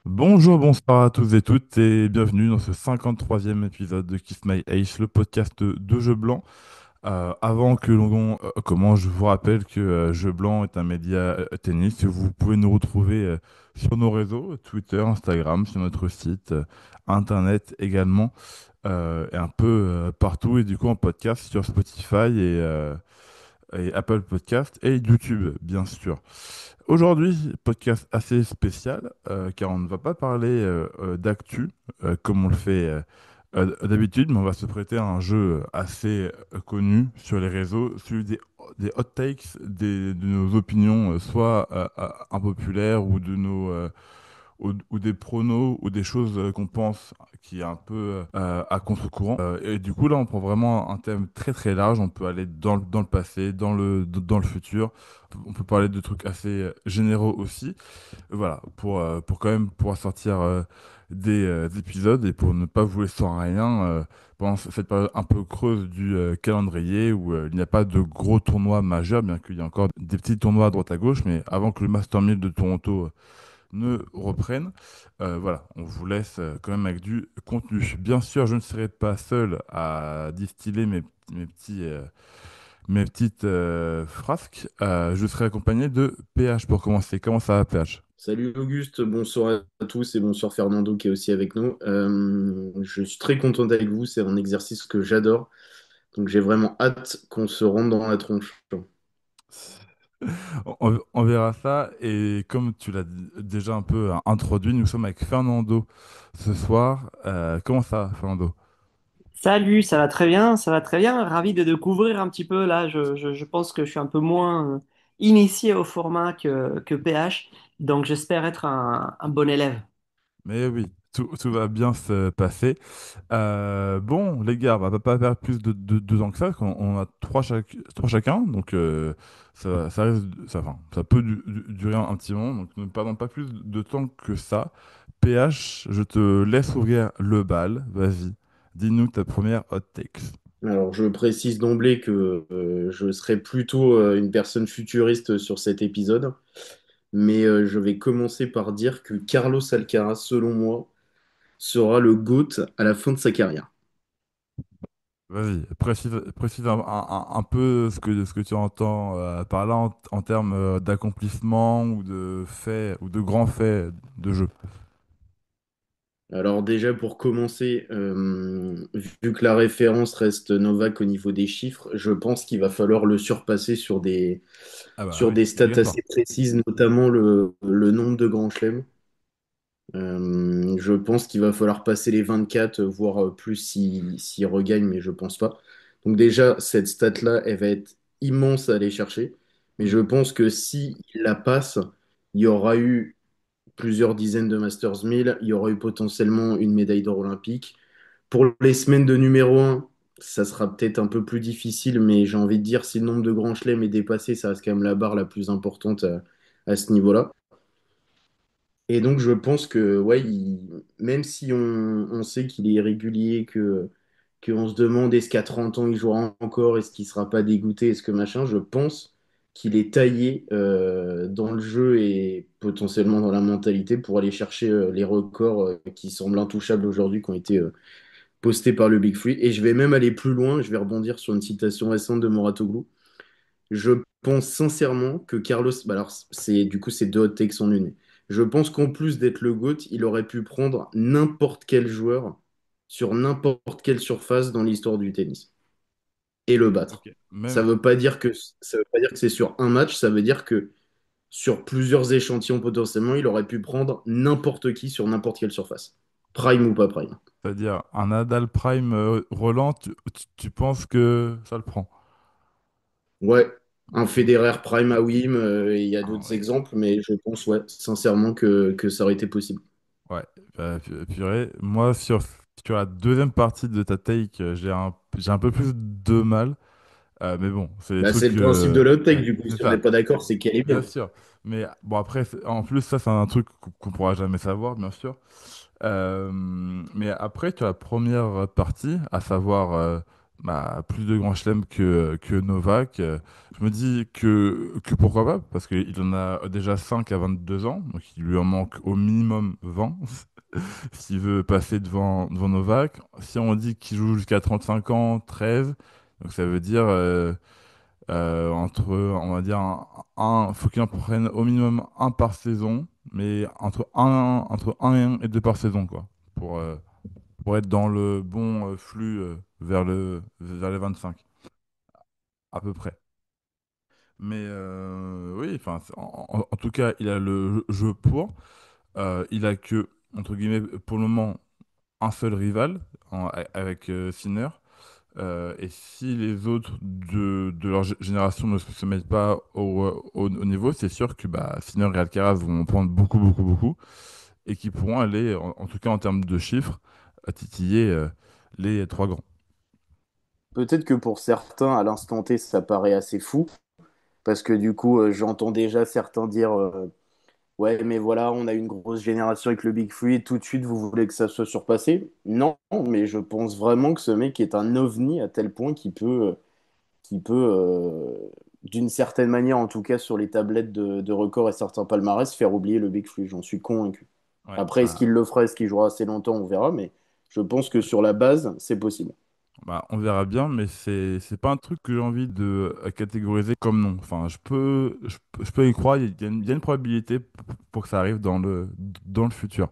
Bonjour, bonsoir à tous et toutes et bienvenue dans ce 53e épisode de Kiss My Age, le podcast de Jeux Blanc. Avant que l'on commence, je vous rappelle que Jeux Blanc est un média tennis. Vous pouvez nous retrouver sur nos réseaux, Twitter, Instagram, sur notre site, Internet également, et un peu partout et du coup en podcast sur Spotify et Apple Podcast et YouTube, bien sûr. Aujourd'hui, podcast assez spécial, car on ne va pas parler d'actu comme on le fait d'habitude, mais on va se prêter à un jeu assez connu sur les réseaux, celui des hot takes, de nos opinions, soit impopulaires ou ou des pronos ou des choses qu'on pense qui est un peu à contre-courant. Et du coup, là, on prend vraiment un thème très très large. On peut aller dans le passé, dans le futur. On peut parler de trucs assez généraux aussi. Voilà, pour quand même pouvoir sortir des épisodes et pour ne pas vous laisser sans rien pendant cette période un peu creuse du calendrier où il n'y a pas de gros tournois majeurs, bien qu'il y ait encore des petits tournois à droite à gauche, mais avant que le Master 1000 de Toronto ne reprennent. Voilà, on vous laisse quand même avec du contenu. Bien sûr, je ne serai pas seul à distiller mes petites frasques. Je serai accompagné de PH pour commencer. Comment ça va, PH? Salut Auguste, bonsoir à tous et bonsoir Fernando qui est aussi avec nous. Je suis très content avec vous, c'est un exercice que j'adore, donc j'ai vraiment hâte qu'on se rende dans la tronche. On verra ça. Et comme tu l'as déjà un peu introduit, nous sommes avec Fernando ce soir. Comment ça, Fernando? Salut, ça va très bien, ça va très bien. Ravi de découvrir un petit peu là. Je pense que je suis un peu moins initié au format que PH, donc j'espère être un bon élève. Mais oui, tout va bien se passer. Bon, les gars, on va pas faire plus de temps que ça, parce qu'on on a trois chacun, donc ça risque, enfin, ça peut durer un petit moment, donc ne perdons pas plus de temps que ça. PH, je te laisse ouvrir le bal, vas-y, dis-nous ta première hot takes. Alors je précise d'emblée que je serai plutôt une personne futuriste sur cet épisode, mais je vais commencer par dire que Carlos Alcaraz, selon moi, sera le GOAT à la fin de sa carrière. Vas-y, précise un peu ce que tu entends par là en termes d'accomplissement ou de faits ou de grands faits de jeu. Alors déjà pour commencer, vu que la référence reste Novak au niveau des chiffres, je pense qu'il va falloir le surpasser Ah bah sur oui, des stats obligatoire. assez précises, notamment le nombre de grands chelems. Je pense qu'il va falloir passer les 24, voire plus s'il regagne, mais je pense pas. Donc déjà, cette stat-là, elle va être immense à aller chercher. Mais Mm. je pense que s'il la passe, il y aura eu plusieurs dizaines de Masters 1000, il y aura eu potentiellement une médaille d'or olympique. Pour les semaines de numéro un, ça sera peut-être un peu plus difficile, mais j'ai envie de dire, si le nombre de grands chelems est dépassé, ça reste quand même la barre la plus importante à ce niveau-là. Et donc, je pense que, ouais, même si on sait qu'il est irrégulier, qu'on se demande est-ce qu'à 30 ans il jouera encore, est-ce qu'il sera pas dégoûté, est-ce que machin, je pense qu'il est taillé dans le jeu et potentiellement dans la mentalité pour aller chercher les records qui semblent intouchables aujourd'hui, qui ont été postés par le Big Free. Et je vais même aller plus loin, je vais rebondir sur une citation récente de Moratoglou. Je pense sincèrement que Carlos, bah alors c'est du coup c'est deux hot takes en une. Je pense qu'en plus d'être le GOAT, il aurait pu prendre n'importe quel joueur sur n'importe quelle surface dans l'histoire du tennis et le battre. Ok. Même, Ça veut pas dire que c'est sur un match, ça veut dire que sur plusieurs échantillons potentiellement, il aurait pu prendre n'importe qui sur n'importe quelle surface. Prime ou pas prime. c'est-à-dire un Nadal Prime Roland, tu penses que ça le prend? Ouais, un Ok. Federer prime à Wim, et il y a Ah d'autres ouais. exemples, mais je pense ouais, sincèrement que ça aurait été possible. Ouais. Purée, moi sur la deuxième partie de ta take, j'ai un peu plus de mal. Mais bon, c'est des Bah, c'est trucs. le principe de l'uptake, Ouais, du coup. c'est Si on n'est ça. pas d'accord, c'est qu'elle est Bien bien. sûr. Mais bon, après, en plus, ça, c'est un truc qu'on pourra jamais savoir, bien sûr. Mais après, tu as la première partie, à savoir plus de grands chelems que Novak. Je me dis que pourquoi pas, parce qu'il en a déjà 5 à 22 ans, donc il lui en manque au minimum 20 s'il veut passer devant Novak. Si on dit qu'il joue jusqu'à 35 ans, 13, donc ça veut dire entre, on va dire, faut qu'il en prenne au minimum un par saison, mais entre un et deux par saison, quoi, pour, euh, pour être dans le bon flux vers les 25 à peu près. Mais oui, enfin, en tout cas, il a le jeu pour. Il a que, entre guillemets, pour le moment, un seul rival avec Sinner. Et si les autres de leur génération ne se mettent pas au niveau, c'est sûr que Sinner et Alcaraz vont en prendre beaucoup, beaucoup, beaucoup. Et qui pourront aller, en tout cas en termes de chiffres, à titiller les trois grands. Peut-être que pour certains, à l'instant T, ça paraît assez fou, parce que du coup, j'entends déjà certains dire ouais, mais voilà, on a une grosse génération avec le Big Free, tout de suite, vous voulez que ça soit surpassé? Non, mais je pense vraiment que ce mec est un ovni à tel point qu'il peut, d'une certaine manière, en tout cas sur les tablettes de records et certains palmarès, faire oublier le Big Free, j'en suis convaincu. Ouais, Après, est-ce qu'il le fera, est-ce qu'il jouera assez longtemps, on verra, mais je pense que sur la base, c'est possible. on verra bien, mais c'est pas un truc que j'ai envie de catégoriser comme non. Enfin, je peux y croire, il y a une probabilité pour que ça arrive dans le futur.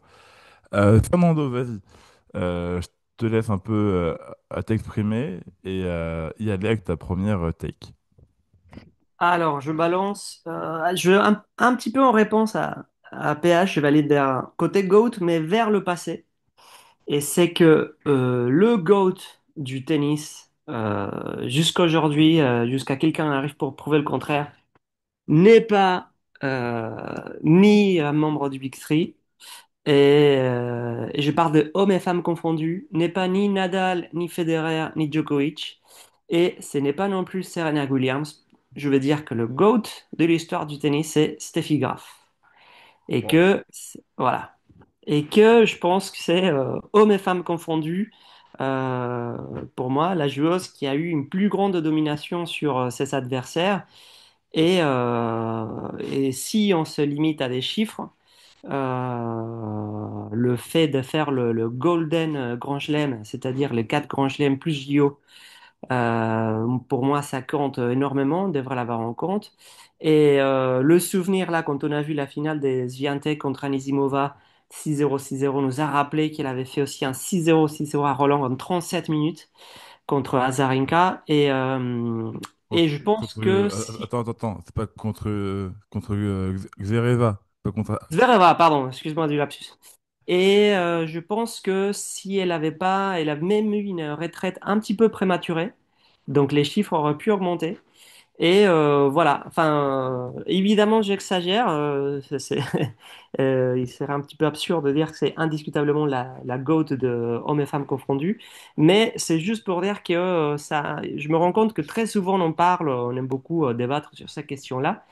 Fernando, vas-y. Je te laisse un peu à t'exprimer et y aller avec ta première take. Alors, je balance, un petit peu en réponse à PH, je vais aller d'un côté GOAT, mais vers le passé. Et c'est que le GOAT du tennis, jusqu'à aujourd'hui, jusqu'à quelqu'un arrive pour prouver le contraire, n'est pas euh, ni un membre du Big Three, et je parle de hommes et femmes confondus, n'est pas ni Nadal, ni Federer, ni Djokovic, et ce n'est pas non plus Serena Williams. Je veux dire que le GOAT de l'histoire du tennis, c'est Steffi Graf. Et Bon. que, voilà. Et que je pense que c'est hommes et femmes confondus, euh, pour moi, la joueuse qui a eu une plus grande domination sur ses adversaires. Et si on se limite à des chiffres, le fait de faire le Golden Grand Chelem, c'est-à-dire les quatre Grands Chelems plus JO, pour moi, ça compte énormément, on devrait l'avoir en compte. Et le souvenir, là, quand on a vu la finale des Swiatek contre Anisimova, 6-0, 6-0, nous a rappelé qu'il avait fait aussi un 6-0, 6-0 à Roland en 37 minutes contre Azarenka. Et je pense que si... Attends, c'est pas contre Xereva, pas contre. Zvereva, pardon, excuse-moi du lapsus. Et je pense que si elle avait pas, elle a même eu une retraite un petit peu prématurée, donc les chiffres auraient pu augmenter. Et voilà, enfin, évidemment, j'exagère. Il serait un petit peu absurde de dire que c'est indiscutablement la GOAT de hommes et femmes confondus. Mais c'est juste pour dire que ça, je me rends compte que très souvent on en parle, on aime beaucoup débattre sur cette question-là,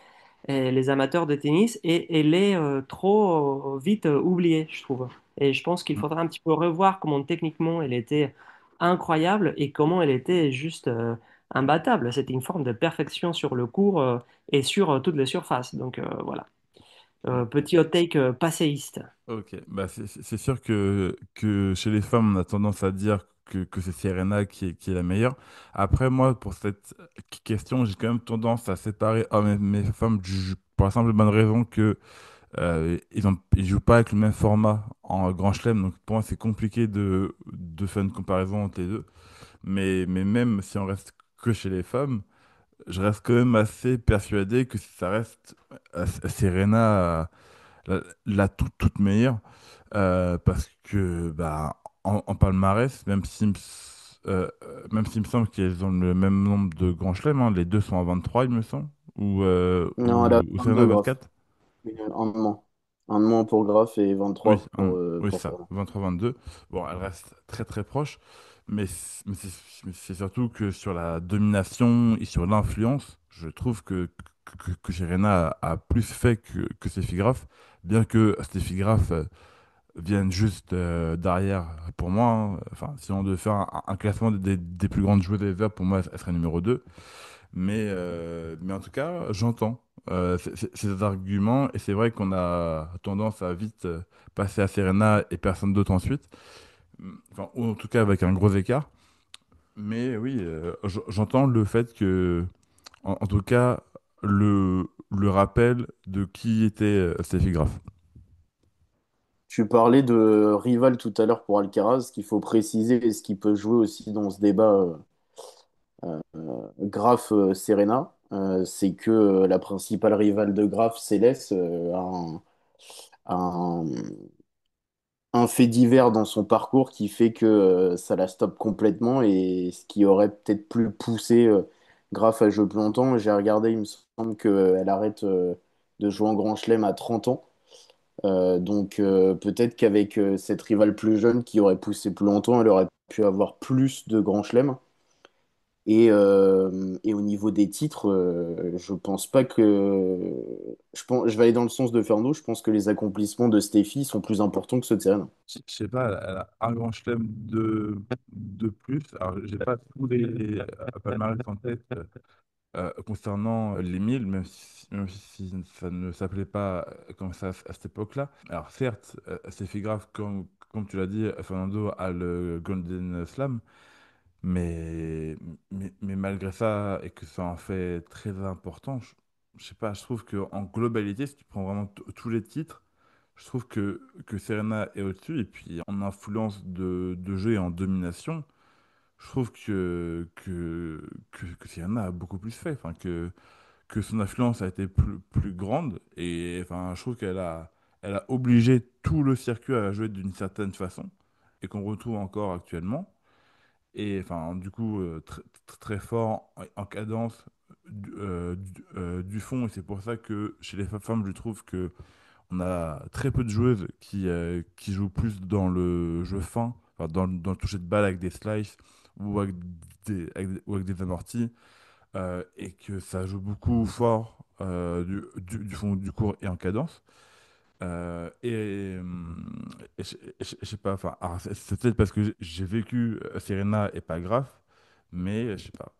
et les amateurs de tennis, et elle est trop vite oubliée, je trouve. Et je pense qu'il faudra un petit peu revoir comment techniquement elle était incroyable et comment elle était juste imbattable. C'était une forme de perfection sur le court et sur toutes les surfaces. Donc voilà. Petit hot take passéiste. Ok, c'est sûr que chez les femmes, on a tendance à dire que c'est Serena qui est la meilleure. Après, moi, pour cette question, j'ai quand même tendance à séparer hommes et femmes pour la simple et bonne raison que ils jouent pas avec le même format en Grand Chelem. Donc, pour moi, c'est compliqué de faire une comparaison entre les deux. Mais même si on reste que chez les femmes, je reste quand même assez persuadé que ça reste Serena la toute meilleure. Parce que en palmarès, même s'il me semble qu'elles ont le même nombre de grands chelems, hein, les deux sont à 23, il me semble, Non, elle a ou Serena 22 à Graf. 24. Un de moins. Un de moins pour Graf et Oui, 23 oui, pour ça, Federer. 23-22. Bon, elle reste très très proche, mais c'est surtout que sur la domination et sur l'influence, je trouve que Serena a plus fait que Steffi Graf, bien que Steffi Graf viennent juste derrière pour moi, hein. Enfin, si on devait faire un classement des plus grandes joueuses ever, pour moi, elle serait numéro 2. Mais en tout cas, j'entends ces arguments et c'est vrai qu'on a tendance à vite passer à Serena et personne d'autre ensuite. Enfin, ou en tout cas avec un gros écart. Mais oui, j'entends le fait que, en tout cas, le rappel de qui était Steffi Graf. Tu parlais de rival tout à l'heure pour Alcaraz. Ce qu'il faut préciser et ce qui peut jouer aussi dans ce débat Graf Serena, c'est que la principale rivale de Graf, Céleste, a un fait divers dans son parcours qui fait que ça la stoppe complètement et ce qui aurait peut-être plus poussé Graf à jouer plus longtemps. J'ai regardé, il me semble qu'elle arrête de jouer en Grand Chelem à 30 ans. Donc peut-être qu'avec cette rivale plus jeune qui aurait poussé plus longtemps, elle aurait pu avoir plus de Grand Chelem. Et au niveau des titres, je pense pas que. Je vais aller dans le sens de Fernando. Je pense que les accomplissements de Steffi sont plus importants que ceux de Serena. Je sais pas, elle a un grand chelem de plus. Alors, j'ai pas tous les palmarès en tête concernant les 1000, même si ça ne s'appelait pas comme ça à cette époque-là. Alors, certes, c'est fait grave, comme tu l'as dit, Fernando a le Golden Slam, mais malgré ça, et que ça en fait très important, je sais pas, je trouve qu'en globalité, si tu prends vraiment tous les titres, je trouve que Serena est au-dessus, et puis en influence de jeu et en domination, je trouve que Serena a beaucoup plus fait, enfin, que son influence a été plus grande, et enfin, je trouve elle a obligé tout le circuit à jouer d'une certaine façon, et qu'on retrouve encore actuellement. Et enfin, du coup, très fort en cadence du fond. Et c'est pour ça que chez les femmes, je trouve que on a très peu de joueuses qui jouent plus dans le jeu fin, enfin, dans le toucher de balle avec des slices ou avec des amortis, et que ça joue beaucoup fort du fond du court et en cadence. Et je sais pas, enfin, alors, c'est peut-être parce que j'ai vécu Serena et pas grave, mais je sais pas.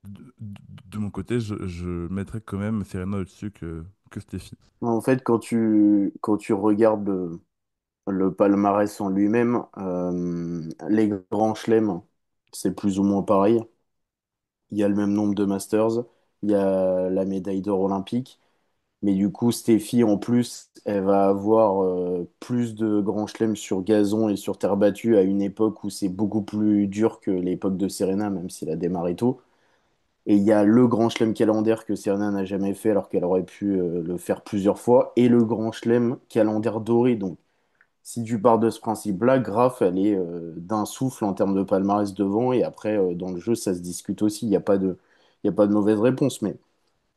De mon côté, je mettrais quand même Serena au-dessus que Steffi. En fait, quand tu regardes le palmarès en lui-même, les grands chelems, c'est plus ou moins pareil. Il y a le même nombre de Masters, il y a la médaille d'or olympique. Mais du coup, Steffi, en plus, elle va avoir plus de grands chelems sur gazon et sur terre battue à une époque où c'est beaucoup plus dur que l'époque de Serena, même si elle a démarré tôt. Et il y a le grand chelem calendaire que Serena n'a jamais fait alors qu'elle aurait pu le faire plusieurs fois, et le grand chelem calendaire doré. Donc, si tu pars de ce principe-là, Graf, elle est d'un souffle en termes de palmarès devant, et après, dans le jeu, ça se discute aussi. Il y a pas de mauvaise réponse, mais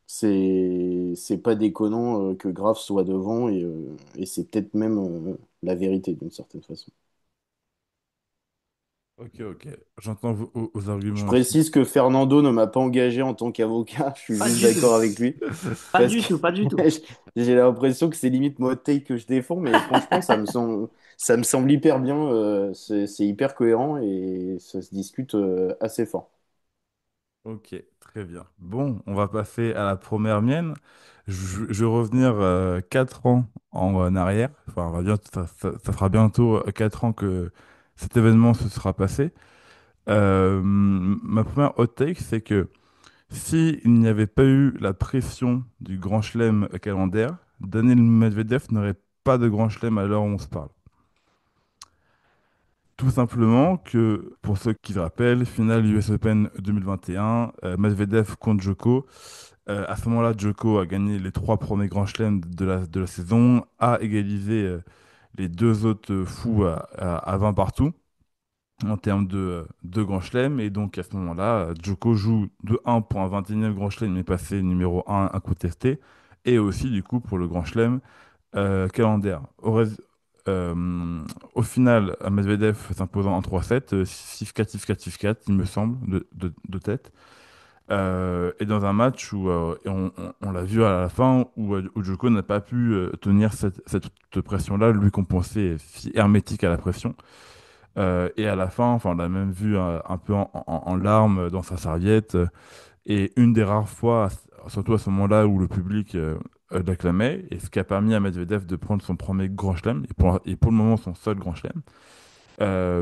c'est pas déconnant que Graf soit devant, et c'est peut-être même la vérité d'une certaine façon. Ok, ok. J'entends vos Je arguments aussi. précise que Fernando ne m'a pas engagé en tant qu'avocat, je suis Pas juste du tout. d'accord avec lui, Pas parce du que tout, pas du tout. ouais, j'ai l'impression que c'est limite moi take que je défends, mais franchement, ça me semble hyper bien, c'est hyper cohérent et ça se discute assez fort. Ok, très bien. Bon, on va passer à la première mienne. Je vais revenir 4 ans en arrière. Enfin, ça fera bientôt 4 ans que cet événement se sera passé. Ma première hot take, c'est que si il n'y avait pas eu la pression du Grand Chelem calendaire, Daniil Medvedev n'aurait pas de Grand Chelem à l'heure où on se parle. Tout simplement que, pour ceux qui se rappellent, finale US Open 2021, Medvedev contre Djoko. À ce moment-là, Djoko a gagné les 3 premiers Grands Chelems de la saison, a égalisé les 2 autres fous à 20 partout en termes de Grand Chelem. Et donc, à ce moment-là, Djoko joue de 1 pour un 21e Grand Chelem, mais passé numéro 1 incontesté. Et aussi, du coup, pour le Grand Chelem calendaire. Au final, Medvedev s'imposant en 3-7, 6-4, 6-4, 6-4, il me semble, de tête. Et dans un match où et on l'a vu à la fin, où Djoko n'a pas pu tenir cette pression-là, lui compenser, hermétique à la pression. Et à la fin, enfin, on l'a même vu un peu en larmes dans sa serviette. Et une des rares fois, surtout à ce moment-là, où le public l'acclamait, et ce qui a permis à Medvedev de prendre son premier grand chelem, et pour le moment son seul grand chelem.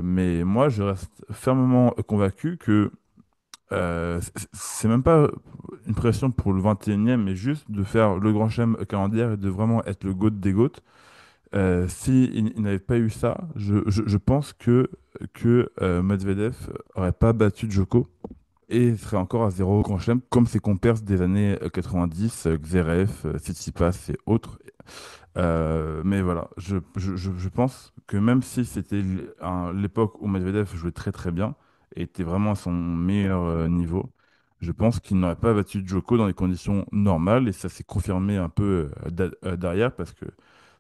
Mais moi, je reste fermement convaincu que c'est même pas une pression pour le 21e, mais juste de faire le grand chelem calendaire et de vraiment être le GOAT des GOAT. Si il n'avait pas eu ça, je pense que Medvedev aurait pas battu Djoko et serait encore à zéro au Grand Chelem, comme ses compères des années 90, Zverev, Tsitsipas et autres. Mais voilà, je pense que même si c'était l'époque où Medvedev jouait très très bien et était vraiment à son meilleur niveau, je pense qu'il n'aurait pas battu Djoko dans les conditions normales et ça s'est confirmé un peu derrière parce que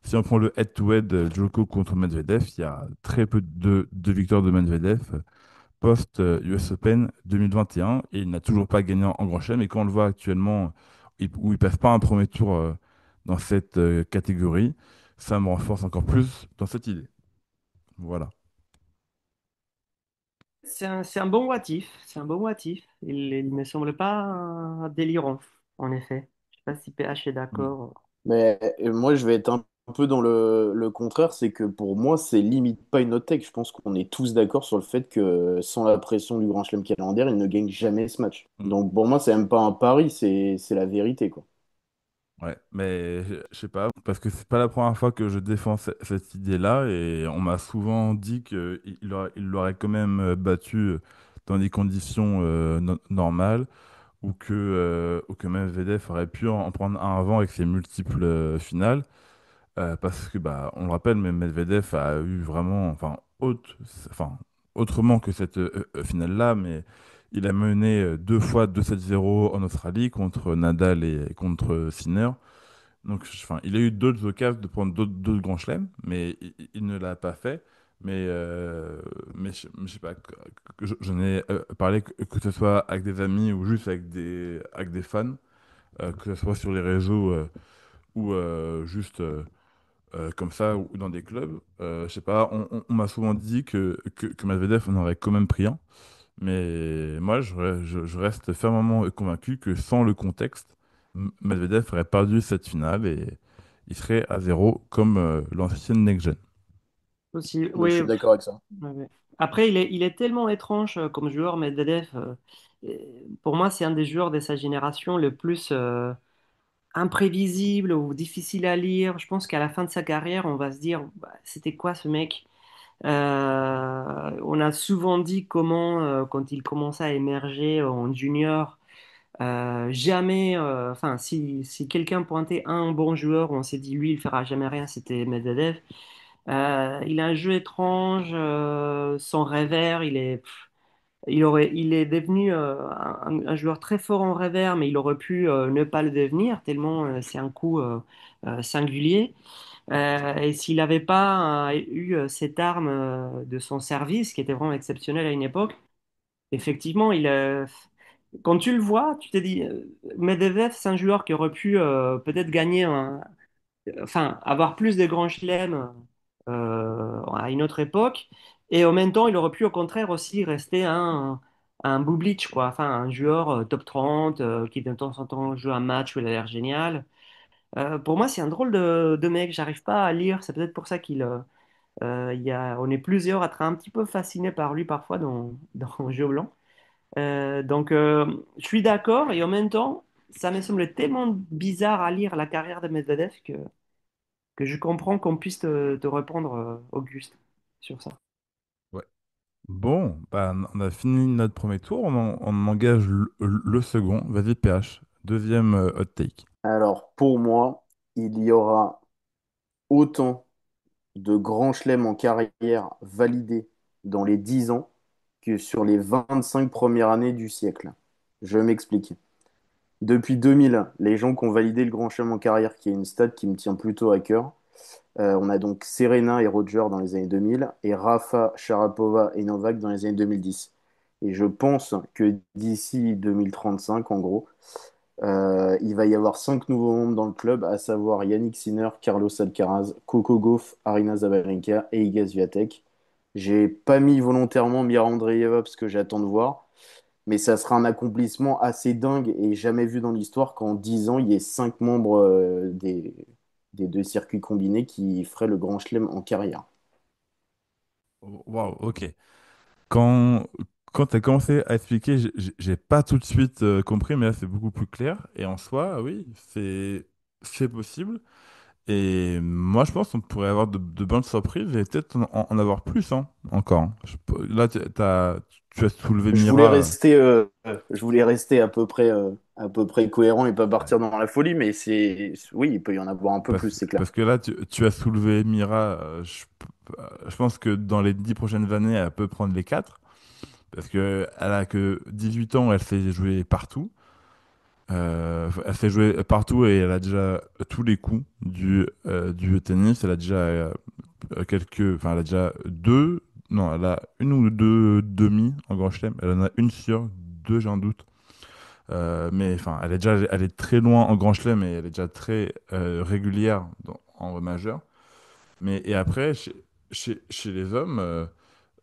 si on prend le head-to-head Djoko contre Medvedev, il y a très peu de victoires de Medvedev post-US Open 2021 et il n'a toujours pas gagné en Grand Chelem. Et quand on le voit actuellement, où il passe pas un premier tour dans cette catégorie, ça me renforce encore plus dans cette idée. Voilà. C'est un bon motif, c'est un bon motif. Il me semble pas délirant, en effet. Je sais pas si PH est Mm. d'accord. Mais moi, je vais être un peu dans le contraire, c'est que pour moi, c'est limite pas une hot take. Je pense qu'on est tous d'accord sur le fait que sans la pression du Grand Chelem calendaire, il ne gagne jamais ce match. Mm. Donc pour moi, c'est même pas un pari, c'est la vérité, quoi. Ouais, mais je sais pas, parce que c'est pas la première fois que je défends cette idée-là et on m'a souvent dit il l'aurait quand même battu dans des conditions normales ou que même Medvedev aurait pu en prendre un avant avec ses multiples finales. Parce que, bah, on le rappelle, mais Medvedev a eu vraiment, enfin, autrement que cette finale-là, mais il a mené deux fois 2-7-0 en Australie contre Nadal et contre Sinner. Donc, enfin, il a eu d'autres occasions de prendre d'autres grands chelems, mais il ne l'a pas fait. Mais je sais pas, j'en ai parlé que ce soit avec des amis ou juste avec des fans, que ce soit sur les réseaux ou juste comme ça ou dans des clubs. Je sais pas, on m'a souvent dit que Medvedev en aurait quand même pris un. Mais moi, je reste fermement convaincu que sans le contexte, Medvedev aurait perdu cette finale et il serait à zéro comme l'ancienne next gen. Aussi, Je oui. suis d'accord avec ça. Ouais, ouais. Après, il est tellement étrange comme joueur, Medvedev. Pour moi, c'est un des joueurs de sa génération le plus imprévisible ou difficile à lire. Je pense qu'à la fin de sa carrière, on va se dire, bah, c'était quoi ce mec? On a souvent dit comment, quand il commençait à émerger en junior, jamais, enfin, si quelqu'un pointait un bon joueur, on s'est dit, lui, il fera jamais rien, c'était Medvedev. Il a un jeu étrange, sans revers, il est devenu un joueur très fort en revers, mais il aurait pu ne pas le devenir, tellement c'est un coup singulier. Et s'il n'avait pas eu cette arme de son service, qui était vraiment exceptionnelle à une époque, effectivement, quand tu le vois, tu te dis, Medvedev, c'est un joueur qui aurait pu peut-être gagner enfin, avoir plus de grands chelems à une autre époque. Et en même temps, il aurait pu au contraire aussi rester un Bublik, quoi. Enfin, un joueur top 30 qui de temps en temps joue un match où il a l'air génial. Pour moi, c'est un drôle de mec. J'arrive pas à lire. C'est peut-être pour ça on est plusieurs à être un petit peu fascinés par lui parfois dans Jeu Blanc. Je suis d'accord et en même temps, ça me semble tellement bizarre à lire la carrière de Medvedev que je comprends qu'on puisse te répondre, Auguste, sur ça. Ouais. Bon, bah, on a fini notre premier tour, on engage le second. Vas-y, PH. Deuxième hot take. Alors pour moi, il y aura autant de grands chelems en carrière validés dans les 10 ans que sur les 25 premières années du siècle. Je m'explique. Depuis 2000, les gens qui ont validé le grand chelem en carrière, qui est une stat qui me tient plutôt à cœur, on a donc Serena et Roger dans les années 2000 et Rafa, Sharapova et Novak dans les années 2010. Et je pense que d'ici 2035, en gros, il va y avoir 5 nouveaux membres dans le club, à savoir Yannick Sinner, Carlos Alcaraz, Coco Gauff, Arina Zabalenka et Iga Swiatek. J'ai pas mis volontairement Mira Andreeva parce que j'attends de voir, mais ça sera un accomplissement assez dingue et jamais vu dans l'histoire qu'en 10 ans, il y ait 5 membres des deux circuits combinés qui feraient le Grand Chelem en carrière. Waouh, ok. Quand, quand tu as commencé à expliquer, j'ai pas tout de suite compris, mais là c'est beaucoup plus clair. Et en soi, oui, c'est possible. Et moi, je pense qu'on pourrait avoir de bonnes surprises et peut-être en avoir plus, hein, encore, hein. Là, tu as soulevé Je voulais Mira. rester, je voulais rester à peu près cohérent et pas partir dans la folie, mais oui, il peut y en avoir un peu plus, c'est clair. Parce que là, tu as soulevé Mira. Je pense que dans les 10 prochaines années, elle peut prendre les quatre. Parce que elle a que 18 ans, elle fait jouer partout. Elle fait jouer partout et elle a déjà tous les coups du tennis. Elle a déjà enfin, elle a déjà deux, non, elle a une ou deux demi en Grand Chelem. Elle en a une sur deux, j'ai un doute. Mais enfin, elle est très loin en Grand Chelem et elle est déjà très régulière en majeur. Mais et après, chez les hommes,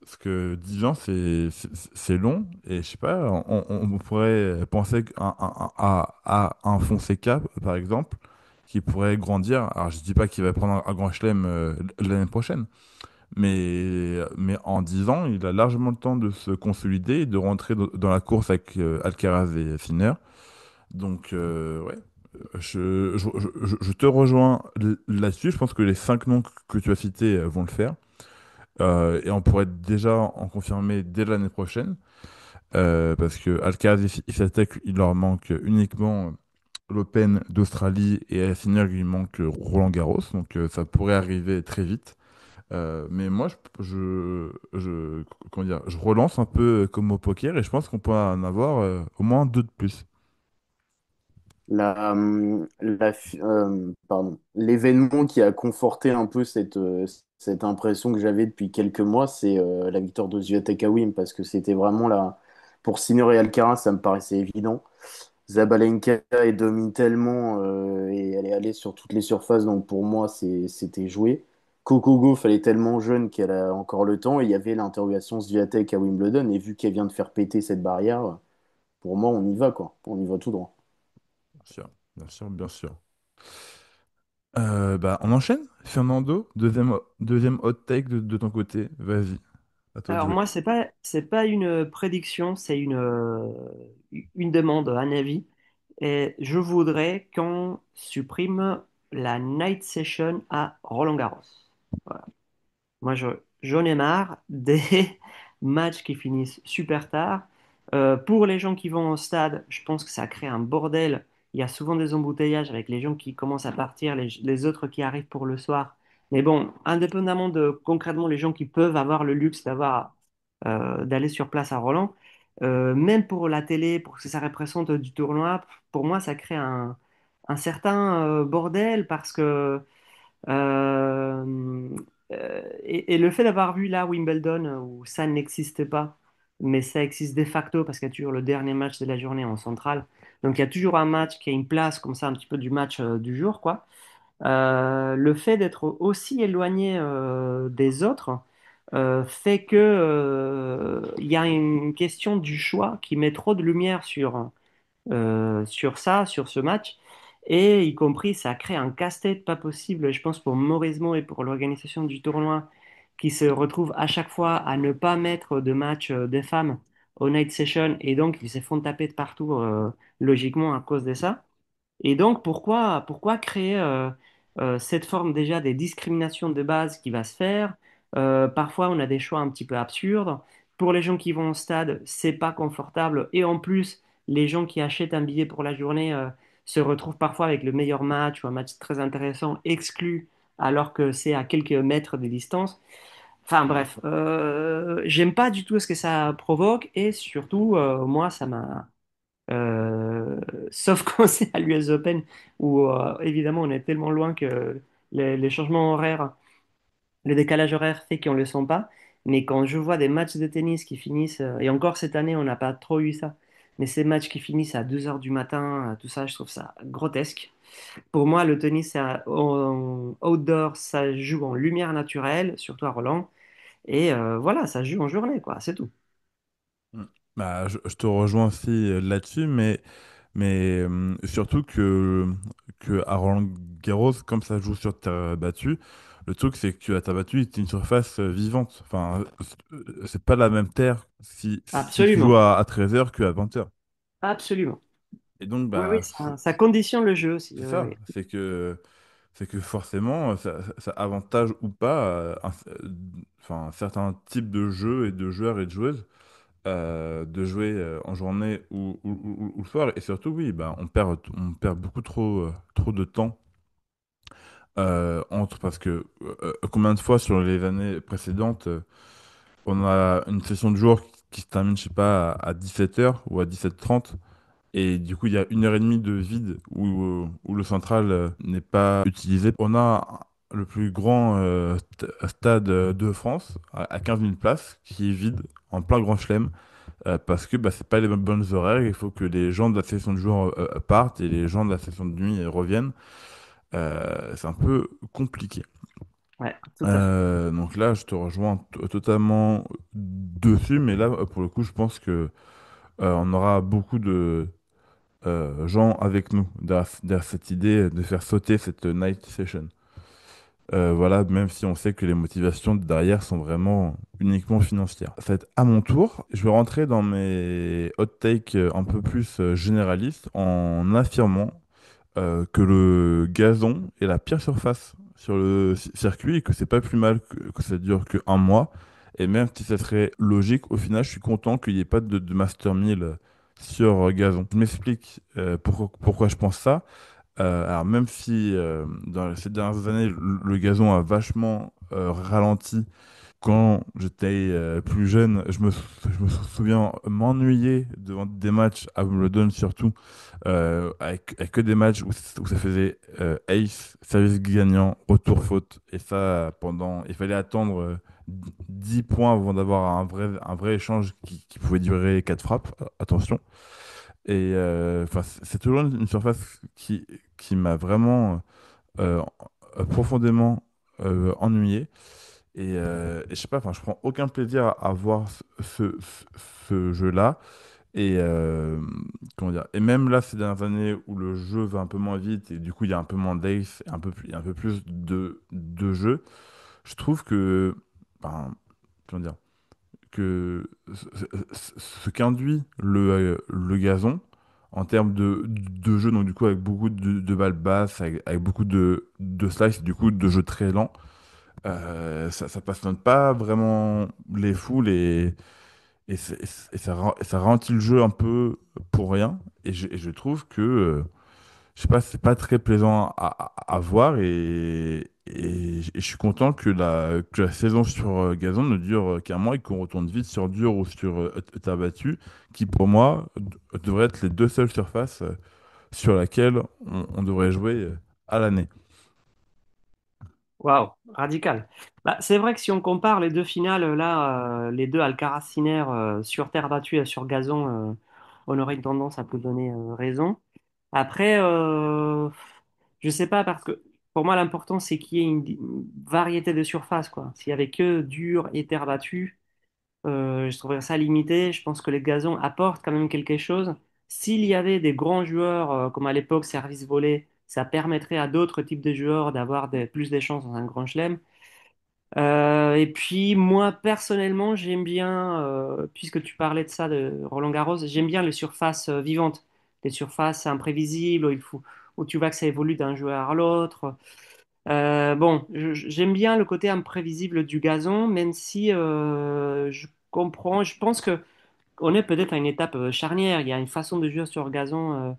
parce que 10 ans, c'est long. Et je sais pas, on pourrait penser à un Fonseca, par exemple, qui pourrait grandir. Alors, je dis pas qu'il va prendre un grand chelem l'année prochaine, mais en 10 ans, il a largement le temps de se consolider et de rentrer dans la course avec Alcaraz et Sinner. Donc, ouais, je te rejoins là-dessus. Je pense que les 5 noms que tu as cités vont le faire. Et on pourrait déjà en confirmer dès l'année prochaine. Parce que Alcaraz et Swiatek, il leur manque uniquement l'Open d'Australie et à Sinner, il lui manque Roland Garros. Donc ça pourrait arriver très vite. Mais moi, comment dire, je relance un peu comme au poker et je pense qu'on peut en avoir au moins deux de plus. L'événement qui a conforté un peu cette impression que j'avais depuis quelques mois, c'est la victoire de Swiatek à Wim, parce que c'était vraiment là, pour Sinner et Alcaraz, ça me paraissait évident. Zabalenka domine tellement et elle est allée sur toutes les surfaces, donc pour moi, c'était joué. Coco Gauff, elle est tellement jeune qu'elle a encore le temps, et il y avait l'interrogation Swiatek à Wimbledon, et vu qu'elle vient de faire péter cette barrière, pour moi, on y va, quoi. On y va tout droit. Bien sûr, bien sûr, bien sûr. Bah, on enchaîne? Fernando, deuxième hot take de ton côté. Vas-y, à toi de Alors jouer. moi, c'est pas une prédiction, c'est une demande, un avis. Et je voudrais qu'on supprime la night session à Roland-Garros. Voilà. Moi, j'en ai marre des matchs qui finissent super tard. Pour les gens qui vont au stade, je pense que ça crée un bordel. Il y a souvent des embouteillages avec les gens qui commencent à partir, les autres qui arrivent pour le soir. Mais bon, indépendamment de concrètement les gens qui peuvent avoir le luxe d'aller sur place à Roland, même pour la télé, pour que ça représente du tournoi, pour moi, ça crée un certain bordel parce que euh, et le fait d'avoir vu là Wimbledon où ça n'existe pas, mais ça existe de facto parce qu'il y a toujours le dernier match de la journée en centrale. Donc il y a toujours un match qui a une place comme ça, un petit peu du match du jour, quoi. Le fait d'être aussi éloigné des autres fait que il y a une question du choix qui met trop de lumière sur ça, sur ce match. Et y compris, ça crée un casse-tête pas possible, je pense, pour Mauresmo et pour l'organisation du tournoi, qui se retrouve à chaque fois à ne pas mettre de match des femmes au night session. Et donc, ils se font taper de partout, logiquement, à cause de ça. Et donc, pourquoi créer cette forme déjà des discriminations de base qui va se faire? Parfois, on a des choix un petit peu absurdes. Pour les gens qui vont au stade, c'est pas confortable. Et en plus, les gens qui achètent un billet pour la journée se retrouvent parfois avec le meilleur match ou un match très intéressant exclu, alors que c'est à quelques mètres de distance. Enfin bref, j'aime pas du tout ce que ça provoque et surtout, moi, ça m'a euh, sauf quand c'est à l'US Open, où évidemment on est tellement loin que les changements horaires, le décalage horaire fait qu'on ne le sent pas. Mais quand je vois des matchs de tennis qui finissent, et encore cette année, on n'a pas trop eu ça, mais ces matchs qui finissent à 2 heures du matin, tout ça, je trouve ça grotesque. Pour moi, le tennis, c'est en outdoor, ça joue en lumière naturelle, surtout à Roland. Et voilà, ça joue en journée, quoi, c'est tout. Mm. Bah, je te rejoins aussi là-dessus, mais surtout que à Roland-Garros, comme ça joue sur terre battue, le truc c'est que à terre battue, c'est une surface vivante. Enfin, c'est pas la même terre si tu joues Absolument, à 13h qu'à 20h. absolument. Et donc, Oui, oui, bah, ça conditionne le jeu aussi. c'est Oui, ça, oui. c'est que forcément, ça avantage ou pas enfin, certains types de jeux et de joueurs et de joueuses de jouer en journée ou le soir. Et surtout, oui, bah, on perd beaucoup trop de temps parce que combien de fois sur les années précédentes, on a une session de jour qui se termine, je sais pas, à 17h ou à 17h30. Et du coup, il y a 1h30 de vide où le central n'est pas utilisé. On a le plus grand stade de France, à 15 000 places, qui est vide, en plein Grand Chelem, parce que bah, c'est pas les bonnes horaires. Il faut que les gens de la session de jour partent et les gens de la session de nuit reviennent. C'est un peu compliqué. Ouais, tout à fait. Donc là, je te rejoins totalement dessus, mais là, pour le coup, je pense que on aura beaucoup de gens avec nous derrière cette idée de faire sauter cette night session. Voilà, même si on sait que les motivations derrière sont vraiment uniquement financières. Ça va être à mon tour. Je vais rentrer dans mes hot takes un peu plus généralistes en affirmant que le gazon est la pire surface sur le circuit et que c'est pas plus mal que ça dure que un mois. Et même si ça serait logique, au final, je suis content qu'il n'y ait pas de Master 1000 sur gazon. Je m'explique pourquoi je pense ça. Alors même si dans ces dernières années, le gazon a vachement ralenti quand j'étais plus jeune, je me souviens m'ennuyer devant des matchs à Wimbledon surtout, avec que des matchs où ça faisait ace, service gagnant, retour faute. Et ça, il fallait attendre 10 points avant d'avoir un vrai échange qui pouvait durer 4 frappes. Attention. Et enfin, c'est toujours une surface qui m'a vraiment euh, profondément ennuyé. Et je sais pas, enfin, je prends aucun plaisir à voir ce jeu-là. Et comment dire, et même là, ces dernières années où le jeu va un peu moins vite et du coup il y a un peu moins d'ace, un peu plus de jeu, je trouve que, ben, comment dire, que ce qu'induit le gazon en termes de jeu, donc du coup avec beaucoup de balles basses, avec beaucoup de slice, du coup de jeu très lent, ça passionne pas vraiment les foules et ça ralentit le jeu un peu pour rien. Et je trouve que, je sais pas, c'est pas très plaisant à voir et je suis content que la saison sur gazon ne dure qu'un mois et qu'on retourne vite sur dur ou sur terre battue, qui pour moi devraient être les deux seules surfaces sur lesquelles on devrait jouer à l'année. Waouh, radical. Bah, c'est vrai que si on compare les deux finales, là, les deux Alcaraz-Sinner sur terre battue et sur gazon, on aurait une tendance à te donner raison. Après, je sais pas, parce que pour moi, l'important, c'est qu'il y ait une variété de surfaces, quoi. S'il y avait que dur et terre battue, je trouverais ça limité. Je pense que les gazons apportent quand même quelque chose. S'il y avait des grands joueurs, comme à l'époque service volé, ça permettrait à d'autres types de joueurs d'avoir plus de chances dans un grand chelem. Et puis moi personnellement, j'aime bien, puisque tu parlais de ça de Roland Garros, j'aime bien les surfaces vivantes, les surfaces imprévisibles où tu vois que ça évolue d'un joueur à l'autre. Bon, j'aime bien le côté imprévisible du gazon, même si je comprends, je pense que on est peut-être à une étape charnière. Il y a une façon de jouer sur gazon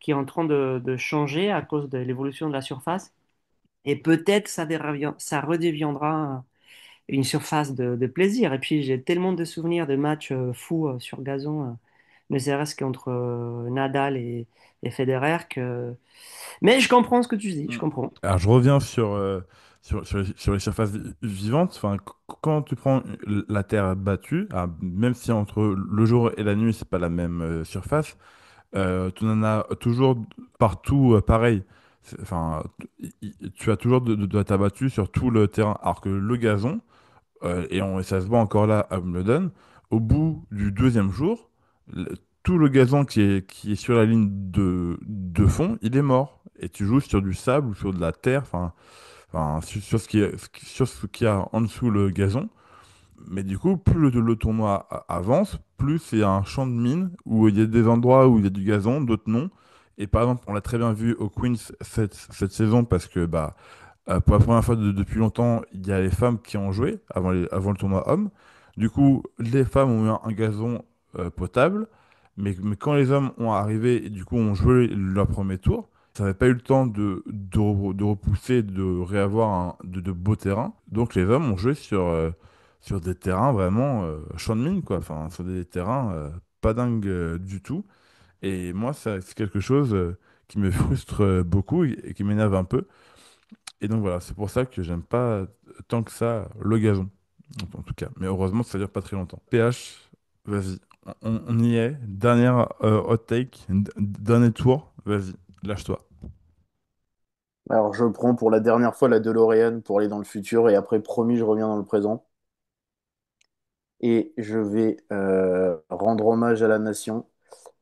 qui est en train de changer à cause de l'évolution de la surface. Et peut-être ça redeviendra une surface de plaisir. Et puis j'ai tellement de souvenirs de matchs fous sur gazon, ne serait-ce qu'entre Nadal et Federer que. Mais je comprends ce que tu dis, je Mm. comprends. Alors je reviens sur sur les surfaces vivantes, enfin, quand tu prends la terre battue, ah, même si entre le jour et la nuit, c'est pas la même surface, tu en as toujours partout pareil. Enfin, tu as toujours de la terre battue sur tout le terrain. Alors que le gazon, et ça se voit encore là à Wimbledon, au bout du deuxième jour, le- tout le gazon qui est sur la ligne de fond, il est mort. Et tu joues sur du sable ou sur de la terre, enfin, sur sur ce qu'il y a en dessous le gazon. Mais du coup, plus le tournoi avance, plus c'est un champ de mine où il y a des endroits où il y a du gazon, d'autres non. Et par exemple, on l'a très bien vu au Queens cette saison parce que bah, pour la première fois depuis longtemps, il y a les femmes qui ont joué avant le tournoi homme. Du coup, les femmes ont eu un gazon potable, mais quand les hommes ont arrivé et du coup ont joué leur premier tour, ça n'avait pas eu le temps de repousser, de réavoir de beaux terrains. Donc les hommes ont joué sur des terrains vraiment champ de mine, quoi. Enfin, sur des terrains pas dingues du tout. Et moi, ça, c'est quelque chose qui me frustre beaucoup et qui m'énerve un peu. Et donc voilà, c'est pour ça que j'aime pas tant que ça le gazon, en tout cas. Mais heureusement, ça dure pas très longtemps. PH, vas-y, on y est. Dernière hot take, dernier tour, vas-y, lâche-toi. Alors, je prends pour la dernière fois la DeLorean pour aller dans le futur et après, promis, je reviens dans le présent. Et je vais rendre hommage à la nation.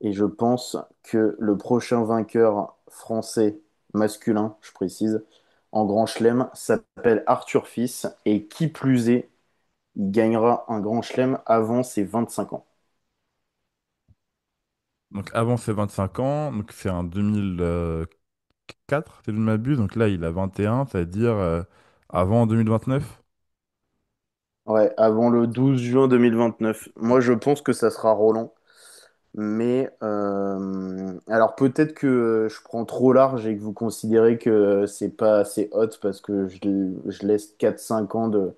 Et je pense que le prochain vainqueur français masculin, je précise, en Grand Chelem s'appelle Arthur Fils. Et qui plus est, il gagnera un Grand Chelem avant ses 25 ans. Donc avant ses 25 ans, donc c'est en 2004, si je ne m'abuse. Donc là, il a 21, c'est-à-dire avant 2029. Ouais, avant le 12 juin 2029. Moi, je pense que ça sera Roland. Mais alors peut-être que je prends trop large et que vous considérez que c'est pas assez hot parce que je laisse 4 5 ans de,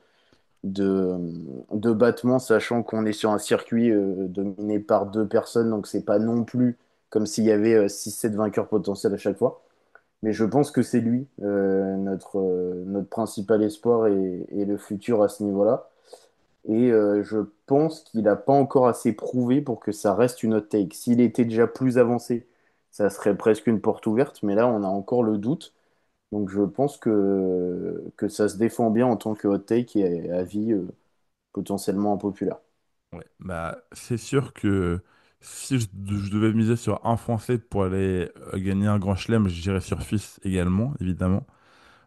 de battement, sachant qu'on est sur un circuit dominé par deux personnes, donc c'est pas non plus comme s'il y avait 6-7 vainqueurs potentiels à chaque fois. Mais je pense que c'est lui, notre principal espoir et le futur à ce niveau-là. Et je pense qu'il n'a pas encore assez prouvé pour que ça reste une hot take. S'il était déjà plus avancé, ça serait presque une porte ouverte, mais là, on a encore le doute. Donc je pense que ça se défend bien en tant que hot take et avis potentiellement impopulaire. Ouais, bah, c'est sûr que si je devais miser sur un Français pour aller gagner un grand chelem, je dirais sur Fils également, évidemment.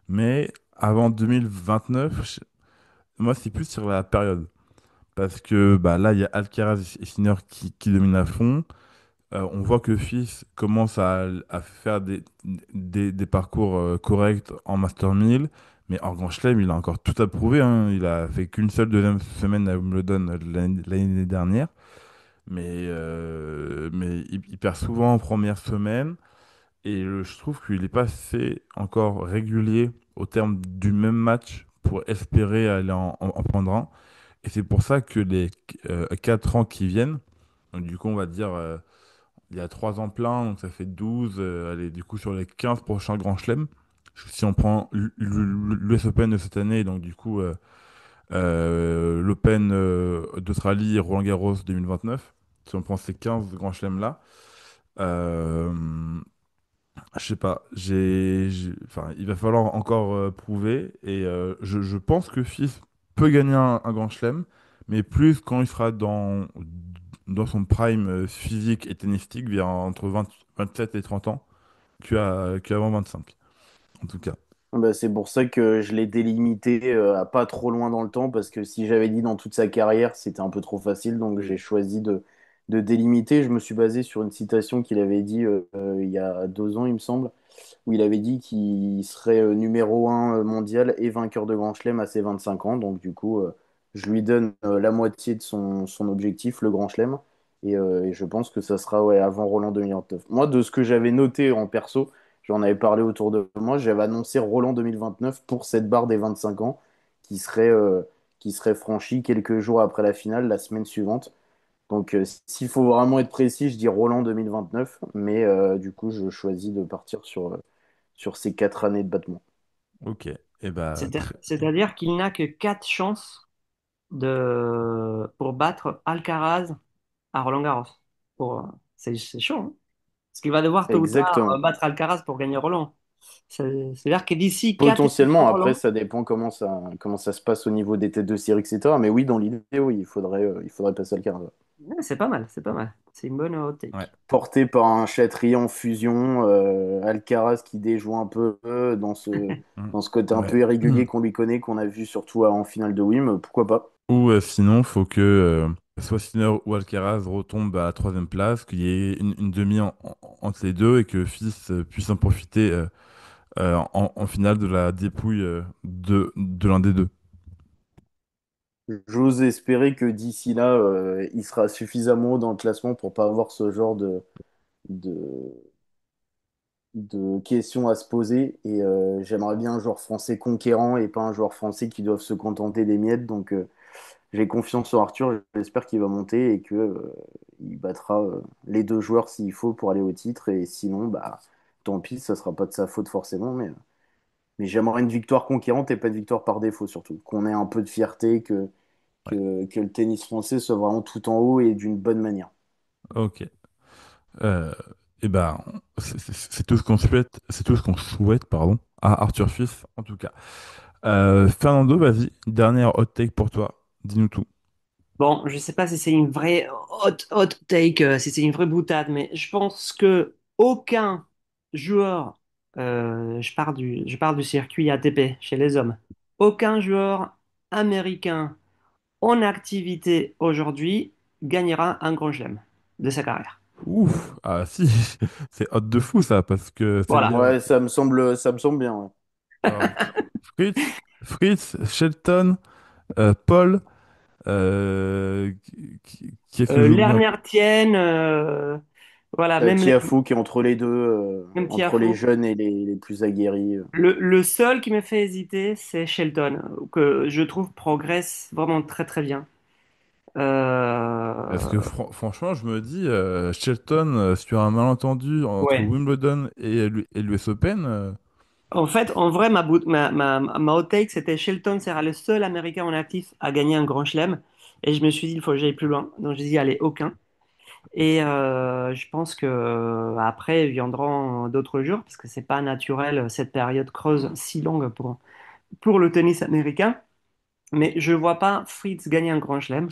Mais avant 2029, moi, c'est plus sur la période. Parce que bah, là, il y a Alcaraz et Sinner qui dominent à fond. On voit que Fils commence à faire des parcours corrects en Master 1000. Mais en Grand Chelem, il a encore tout à prouver, hein. Il a fait qu'une seule deuxième semaine à Wimbledon l'année dernière. Mais il perd souvent en première semaine. Et je trouve qu'il n'est pas assez encore régulier au terme du même match pour espérer aller en prendre un. Et c'est pour ça que les 4 ans qui viennent, donc du coup on va dire il y a 3 ans plein, donc ça fait 12 allez, du coup sur les 15 prochains grands chelems, si on prend l'US Open de cette année, donc du coup l'Open d'Australie et Roland Garros 2029, si on prend ces 15 grands chelems là, euh, je sais pas, enfin, il va falloir encore prouver. Et je pense que Fils peut gagner un grand chelem, mais plus quand il sera dans son prime physique et tennistique, vers entre 27 et 30 ans, qu'avant 25, en tout cas. Bah, c'est pour ça que je l'ai délimité à pas trop loin dans le temps, parce que si j'avais dit dans toute sa carrière, c'était un peu trop facile, donc j'ai choisi de délimiter. Je me suis basé sur une citation qu'il avait dit il y a 2 ans, il me semble, où il avait dit qu'il serait numéro un mondial et vainqueur de Grand Chelem à ses 25 ans. Donc du coup, je lui donne la moitié de son objectif, le Grand Chelem, et je pense que ça sera ouais, avant Roland 2029. Moi, de ce que j'avais noté en perso, j'en avais parlé autour de moi. J'avais annoncé Roland 2029 pour cette barre des 25 ans qui serait, euh, qui serait franchie quelques jours après la finale, la semaine suivante. Donc, s'il faut vraiment être précis, je dis Roland 2029, mais du coup, je choisis de partir sur ces 4 années de battement. Ok. Et bah, C'est-à-dire qu'il n'a que 4 chances pour battre Alcaraz à Roland-Garros. C'est chaud, hein. Parce qu'il va devoir tôt ou tard Exactement. battre Alcaraz pour gagner Roland. C'est-à-dire que d'ici 4 éditions Potentiellement, après, Roland, ça dépend comment ça se passe au niveau des têtes de série, etc. Mais oui, dans l'idée, oui, il faudrait passer le quart. ouais, c'est pas mal, c'est pas mal. C'est une bonne hot ouais. take. Porté par un Chatrier fusion, Alcaraz qui déjoue un peu Mm. dans ce côté un Ouais. peu Mm. irrégulier qu'on lui connaît, qu'on a vu surtout en finale de Wim, pourquoi pas? Ou sinon, faut que soit Sinner ou Alcaraz retombe à la troisième place, qu'il y ait une demi entre les deux et que Fils puisse en profiter en finale de la dépouille de l'un des deux. J'ose espérer que d'ici là, il sera suffisamment haut dans le classement pour pas avoir ce genre de, de questions à se poser. Et j'aimerais bien un joueur français conquérant et pas un joueur français qui doit se contenter des miettes. Donc j'ai confiance en Arthur, j'espère qu'il va monter et que il battra les deux joueurs s'il faut pour aller au titre. Et sinon, bah tant pis, ça sera pas de sa faute forcément, mais j'aimerais une victoire conquérante et pas de victoire par défaut surtout. Qu'on ait un peu de fierté, Ouais. que le tennis français soit vraiment tout en haut et d'une bonne manière. Ok. Euh, et ben, c'est tout ce qu'on souhaite, c'est tout ce qu'on souhaite, pardon, à Arthur Fils, en tout cas. Fernando, vas-y, dernière hot take pour toi. Dis-nous tout. Bon, je sais pas si c'est une vraie hot take, si c'est une vraie boutade, mais je pense que aucun joueur, je parle du circuit ATP chez les hommes, aucun joueur américain en activité aujourd'hui gagnera un grand chelem de sa carrière. Ouf, ah si, c'est hot de fou ça, parce que c'est Voilà. bien. Ouais, ça me semble bien. Ouais. Alors, Fritz, Shelton, Paul, qui est-ce que j'oublie encore? Lerner Tienne, voilà, Tiafoe qui est entre les deux, même entre les Tiafoe. jeunes et les plus aguerris. Le seul qui me fait hésiter, c'est Shelton, que je trouve progresse vraiment très très bien. Parce que Euh, franchement, je me dis, Shelton, sur un malentendu entre ouais. Wimbledon et l'US Open, En fait, en vrai, ma hot take, c'était Shelton sera le seul Américain en actif à gagner un grand chelem. Et je me suis dit, il faut que j'aille plus loin. Donc, j'ai dit, allez, aucun. Et je pense que après viendront d'autres jours, parce que c'est pas naturel, cette période creuse si longue pour le tennis américain. Mais je vois pas Fritz gagner un grand chelem.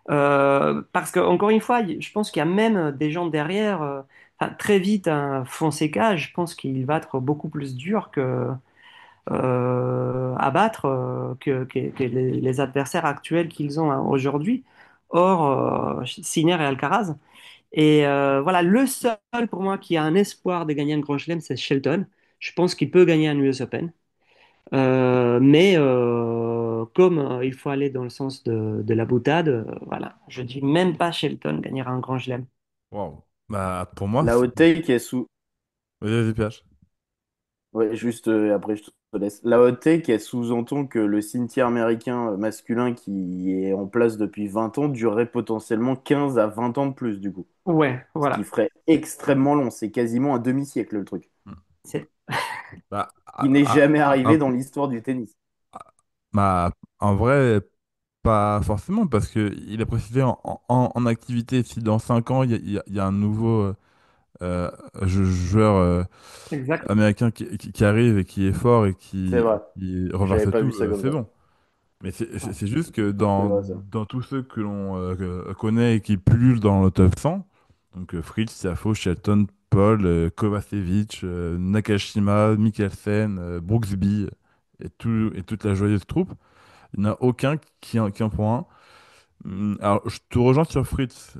Parce que, encore une fois, je pense qu'il y a même des gens derrière. Enfin, très vite, un Fonseca, je pense qu'il va être beaucoup plus dur à battre que les adversaires actuels qu'ils ont, hein, aujourd'hui. Or, Sinner et Alcaraz. Et voilà, le seul pour moi qui a un espoir de gagner un grand chelem, c'est Shelton. Je pense qu'il peut gagner un US Open. Mais comme il faut aller dans le sens de la boutade, voilà, je dis même pas Shelton gagnera un grand chelem. waouh. Bah, pour moi, La hot take est sous. vas-y, PH. Ouais, juste après, je te laisse. La hot take est sous-entend que le cimetière américain masculin qui est en place depuis 20 ans durerait potentiellement 15 à 20 ans de plus, du coup. Ouais, Ce qui voilà. ferait extrêmement long. C'est quasiment un demi-siècle, le truc. C'est Bah, Qui n'est jamais un arrivé dans peu- l'histoire du tennis. bah, en vrai, pas forcément, parce que il a précisé en activité, si dans 5 ans, il y a un nouveau euh, joueur exact. américain qui arrive et qui est fort et C'est vrai. qui renverse J'avais pas vu tout, ça comme c'est ça. bon. Mais Ouais. c'est juste que C'est vrai, ça. dans tous ceux que l'on connaît et qui pullulent dans le top 100, donc Fritz, Tiafoe, Shelton, Paul, Kovacevic, Nakashima, Mikkelsen, Brooksby et toute la joyeuse troupe, il n'y en a aucun qui en prend un. Alors, je te rejoins sur Fritz,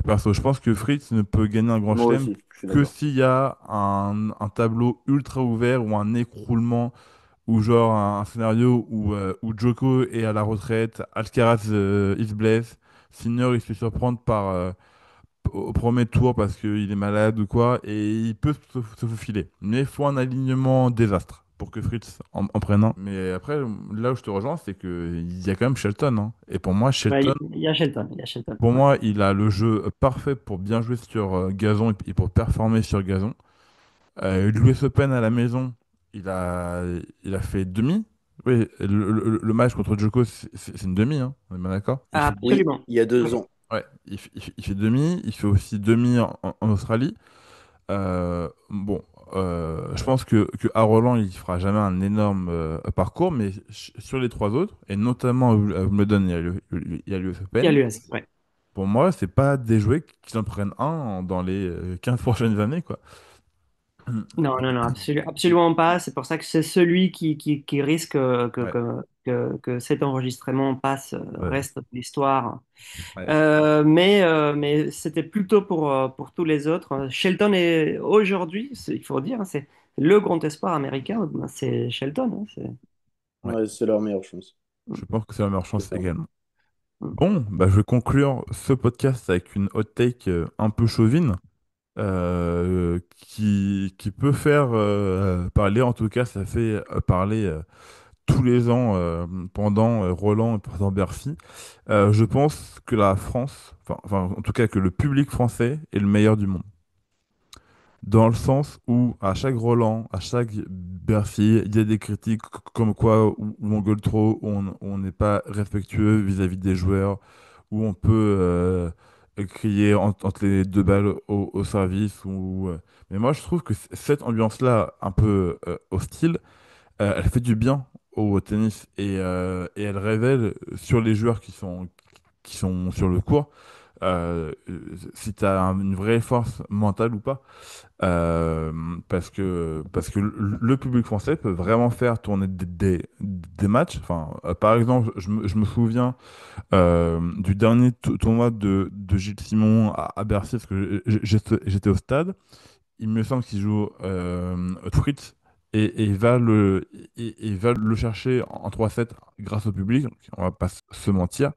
perso. Je pense que Fritz ne peut gagner un grand Moi chelem aussi, je suis que d'accord. s'il y a un tableau ultra ouvert ou un écroulement ou genre un scénario où Djoko est à la retraite, Alcaraz il se blesse, Sinner il se fait surprendre au premier tour parce qu'il est malade ou quoi, et il peut se faufiler. Mais il faut un alignement désastre pour que Fritz en prenne un. Mais après, là où je te rejoins, c'est qu'il y a quand même Shelton, hein. Et pour moi, Ouais, Shelton, il y a Shelton, il y a Shelton. pour Ouais. moi, il a le jeu parfait pour bien jouer sur gazon et pour performer sur gazon. L'US Open à la maison. Il a, il a fait demi. Oui, le match contre Djoko, c'est une demi, hein, on est bien d'accord? Oui, Absolument. il y a deux Ouais. ans. Ouais, il fait demi, il fait aussi demi en Australie. Bon, je pense que à Roland, il fera jamais un énorme parcours, mais sur les trois autres, et notamment à Wimbledon et à l'US Et à Open, l'US, ouais. pour moi, c'est pas déjoué qu'ils en prennent un dans les 15 prochaines années, quoi. Non, non, non, absolument pas. C'est pour ça que c'est celui qui risque Ouais, que cet enregistrement passe, ouais, reste de l'histoire. ouais. Mais c'était plutôt pour tous les autres. Shelton est aujourd'hui, il faut dire, hein, c'est le grand espoir américain, c'est Shelton, hein, Ouais. Ouais, c'est leur meilleure chance. Je pense que c'est la meilleure C'est chance ça. également. Bon, bah, je vais conclure ce podcast avec une hot take un peu chauvine. Qui peut faire parler, en tout cas, ça fait parler tous les ans pendant Roland et pendant Bercy. Je pense que la France, en tout cas que le public français est le meilleur du monde. Dans le sens où à chaque Roland, à chaque Bercy, il y a des critiques comme quoi où on gueule trop, où on n'est pas respectueux vis-à-vis des joueurs, où on peut crier entre les deux balles au service. Mais moi, je trouve que cette ambiance-là, un peu hostile, elle fait du bien au tennis et elle révèle sur les joueurs qui sont sur le court si tu as une vraie force mentale ou pas. Euh, parce que le public français peut vraiment faire tourner des matchs. Enfin, par exemple, je me souviens du dernier tournoi de Gilles Simon à Bercy, parce que j'étais au stade. Il me semble qu'il joue Fritz et il va le chercher en 3-7 grâce au public. Donc, on va pas se mentir.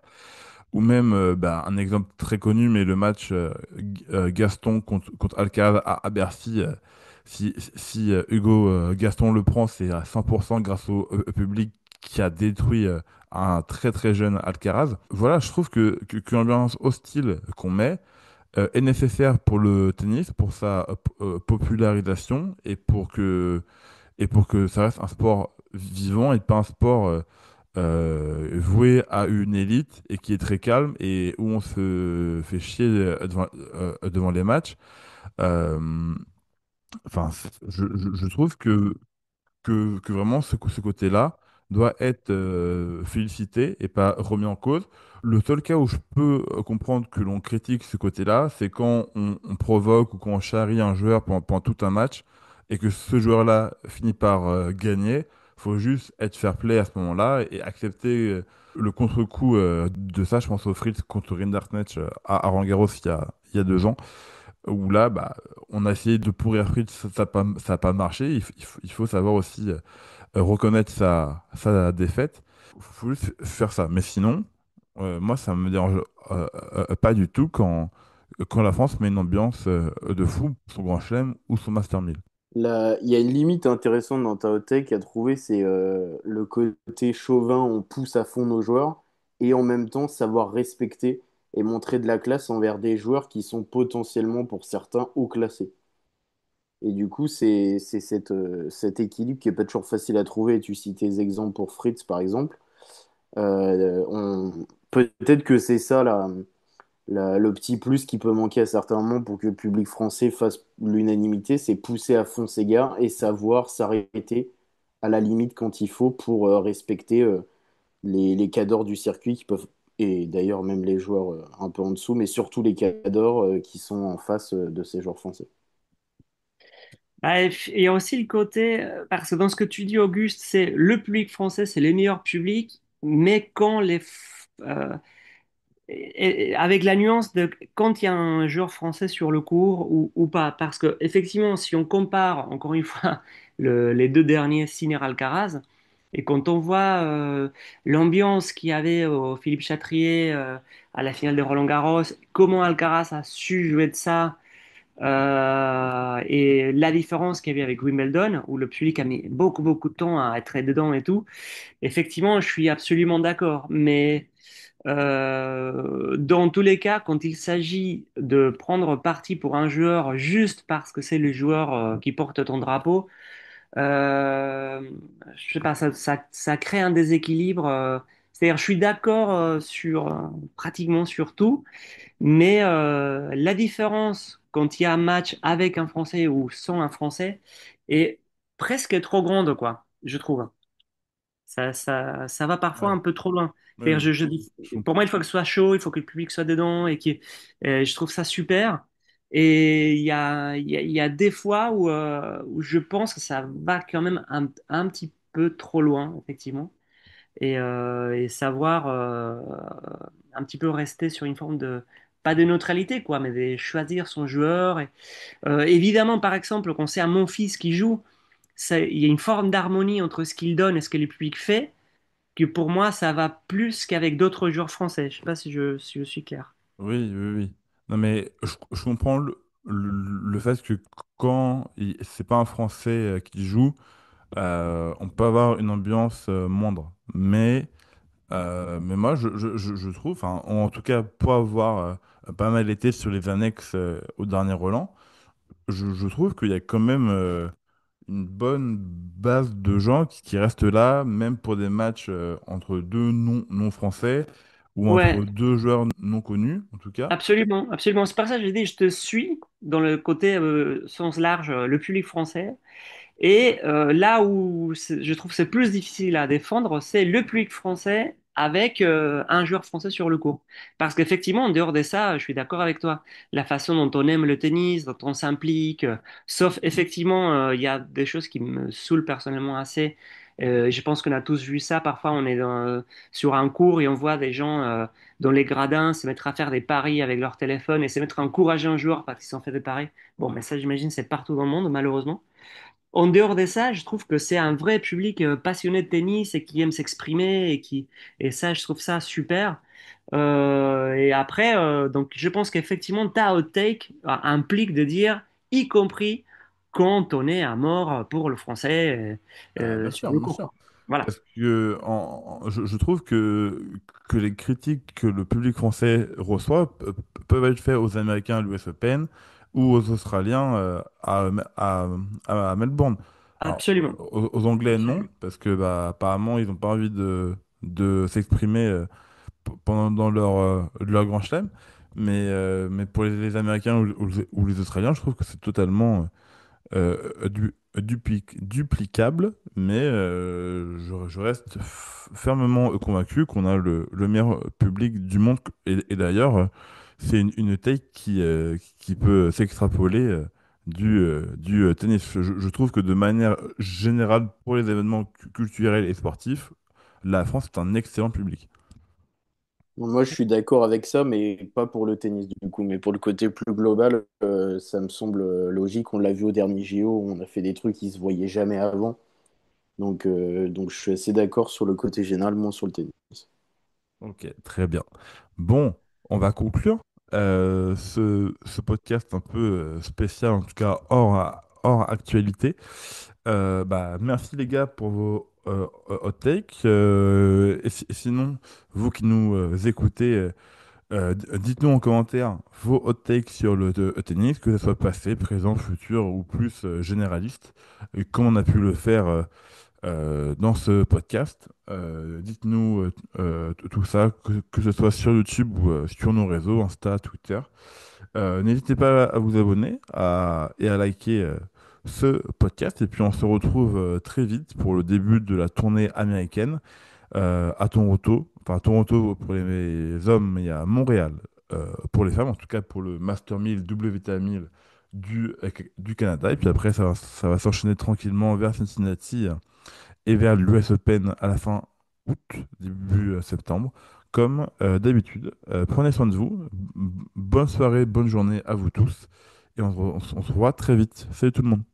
Ou même bah, un exemple très connu, mais le match Gaston contre Alcaraz à Bercy. Si Hugo Gaston le prend, c'est à 100% grâce au public qui a détruit un très très jeune Alcaraz. Voilà, je trouve que l'ambiance hostile qu'on met est nécessaire pour le tennis, pour sa popularisation et pour que ça reste un sport vivant et pas un sport voué à une élite et qui est très calme et où on se fait chier devant les matchs. Euh, je trouve que vraiment ce côté-là doit être félicité et pas remis en cause. Le seul cas où je peux comprendre que l'on critique ce côté-là, c'est quand on provoque ou qu'on charrie un joueur pendant tout un match et que ce joueur-là finit par gagner. Faut juste être fair play à ce moment-là et accepter le contre-coup de ça. Je pense au Fritz contre Rinderknecht à Roland-Garros il y a 2 ans où là, bah, on a essayé de pourrir Fritz, ça a pas marché. Il faut savoir aussi reconnaître sa défaite. Faut juste faire ça. Mais sinon, moi, ça me dérange pas du tout quand la France met une ambiance de fou, son Grand Chelem ou son Master 1000. Il y a une limite intéressante dans ta hot take à trouver, c'est le côté chauvin, on pousse à fond nos joueurs, et en même temps savoir respecter et montrer de la classe envers des joueurs qui sont potentiellement, pour certains, haut classés. Et du coup, c'est cet équilibre qui est pas toujours facile à trouver. Tu cites des exemples pour Fritz, par exemple. Peut-être que c'est ça le petit plus qui peut manquer à certains moments pour que le public français fasse l'unanimité, c'est pousser à fond ses gars et savoir s'arrêter à la limite quand il faut pour respecter les cadors du circuit qui peuvent, et d'ailleurs même les joueurs un peu en dessous, mais surtout les cadors qui sont en face de ces joueurs français. Ah, et il y a aussi le côté, parce que dans ce que tu dis, Auguste, c'est le public français, c'est les meilleurs publics, mais avec la nuance de quand il y a un joueur français sur le court ou pas. Parce que effectivement, si on compare, encore une fois, les deux derniers, Sinner Alcaraz, et quand on voit l'ambiance qu'il y avait au Philippe Chatrier à la finale de Roland-Garros, comment Alcaraz a su jouer de ça, et la différence qu'il y avait avec Wimbledon, où le public a mis beaucoup, beaucoup de temps à être dedans et tout, effectivement, je suis absolument d'accord. Mais dans tous les cas, quand il s'agit de prendre parti pour un joueur juste parce que c'est le joueur qui porte ton drapeau, euh, je sais pas, ça crée un déséquilibre. C'est-à-dire, je suis d'accord sur pratiquement sur tout, mais la différence quand il y a un match avec un Français ou sans un Français est presque trop grande, quoi, je trouve. Ça va parfois Ouais. un peu trop loin. Oui, C'est-à-dire, oui, je pour moi, comprends. il faut que ce soit chaud, il faut que le public soit dedans je trouve ça super. Et il y a des fois où je pense que ça va quand même un petit peu trop loin, effectivement. Et savoir un petit peu rester sur une forme de, pas de neutralité, quoi, mais de choisir son joueur. Évidemment, par exemple, quand c'est à mon fils qui joue, il y a une forme d'harmonie entre ce qu'il donne et ce que le public fait que pour moi, ça va plus qu'avec d'autres joueurs français. Je sais pas si je suis clair. Oui, oui, oui. Non, mais je comprends le fait que quand c'est pas un Français qui joue, on peut avoir une ambiance moindre. Mais moi, je trouve, enfin, en tout cas, pour avoir pas mal été sur les annexes au dernier Roland, je trouve qu'il y a quand même une bonne base de gens qui restent là, même pour des matchs entre deux non français ou Ouais, entre deux joueurs non connus, en tout cas. absolument, absolument. C'est pour ça que j'ai dit, je te suis dans le côté sens large, le public français. Et là où je trouve que c'est plus difficile à défendre, c'est le public français avec un joueur français sur le court. Parce qu'effectivement, en dehors de ça, je suis d'accord avec toi. La façon dont on aime le tennis, dont on s'implique, sauf effectivement, il y a des choses qui me saoulent personnellement assez. Je pense qu'on a tous vu ça. Parfois, on est sur un cours et on voit des gens dans les gradins se mettre à faire des paris avec leur téléphone et se mettre à encourager un joueur parce qu'ils sont fait des paris. Bon, mais ça, j'imagine, c'est partout dans le monde, malheureusement. En dehors de ça, je trouve que c'est un vrai public passionné de tennis et qui aime s'exprimer et ça, je trouve ça super. Et après, donc, je pense qu'effectivement, ta hot take implique de dire, y compris quand on est à mort pour le français Bien sur sûr, le bien court, sûr. quoi. Voilà. Parce que je trouve que les critiques que le public français reçoit peuvent être faites aux Américains à l'US Open ou aux Australiens à Melbourne. Alors, Absolument. aux Anglais, non, Absolument. parce que bah, apparemment, ils n'ont pas envie de s'exprimer pendant dans leur grand chelem. Mais pour les Américains ou les Australiens, je trouve que c'est totalement duplicable, mais je reste fermement convaincu qu'on a le meilleur public du monde. Et d'ailleurs, c'est une take qui peut s'extrapoler du tennis. Je trouve que de manière générale, pour les événements culturels et sportifs, la France est un excellent public. Bon, moi, je suis d'accord avec ça, mais pas pour le tennis du coup, mais pour le côté plus global, ça me semble logique. On l'a vu au dernier JO, on a fait des trucs qui se voyaient jamais avant. Donc je suis assez d'accord sur le côté général, moins sur le tennis. Ok, très bien. Bon, on va conclure ce podcast un peu spécial, en tout cas hors actualité. Bah, merci les gars pour vos hot takes. Et sinon, vous qui nous écoutez, dites-nous en commentaire vos hot takes sur le tennis, que ce soit passé, présent, futur ou plus généraliste, et comme on a pu le faire dans ce podcast. Dites-nous tout ça, que ce soit sur YouTube ou sur nos réseaux, Insta, Twitter. N'hésitez pas à vous abonner et à liker ce podcast. Et puis on se retrouve très vite pour le début de la tournée américaine à Toronto. Enfin, à Toronto pour les hommes et à Montréal pour les femmes, en tout cas pour le Master 1000, WTA 1000 du Canada. Et puis après, ça va s'enchaîner tranquillement vers Cincinnati et vers l'US Open à la fin août, début septembre. Comme d'habitude, prenez soin de vous. Bonne soirée, bonne journée à vous tous. Et on se revoit très vite. Salut tout le monde.